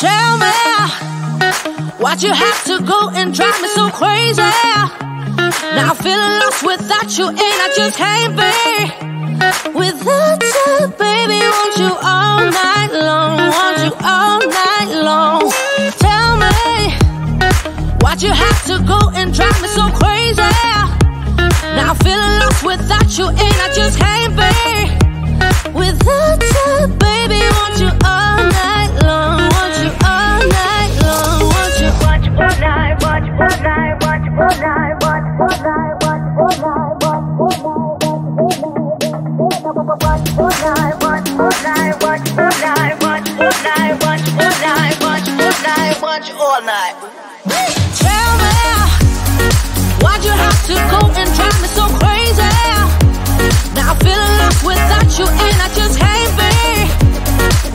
Tell me, why'd you have to go and drive me so crazy? Now I'm feeling lost without you, and I just can't be without you, baby. Want you all night long, want you all night long. Tell me, why'd you have to go and drive me so crazy? Now I'm feeling lost without you, and I just can't be without you, baby. Want you all night long, want you all night long, want you all night, watch all night, watch all night, watch all night, watch all night, watch all night, watch all night, watch all night, watch all night, watch all night, watch all night, watch all night. Tell me, why'd you have to go and drive me so crazy? Now I'm feeling lost without you, and I just can't be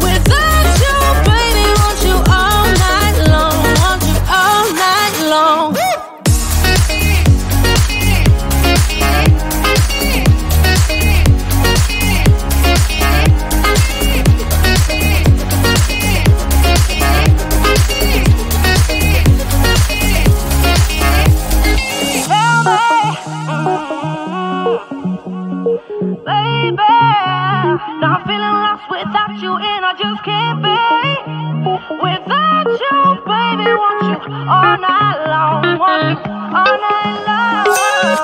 without you, baby. Want you all night long, want you all night long. Baby, now I'm feeling lost without you, and I just can't be without you, baby. Want you all night long, want you all night long.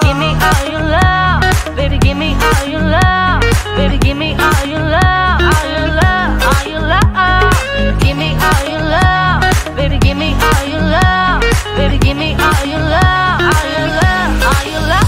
Give me all your love, baby. Give me all your love, baby. Give me all your love, all your love, all your love. Give me all your love, baby. Give me all your love, baby. Give me all your love, all your love, all your love.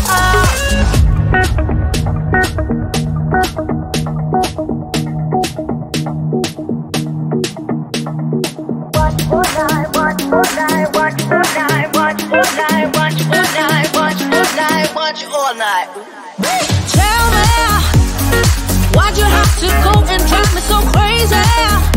All night. Tell me, why'd you have to go and drive me so crazy?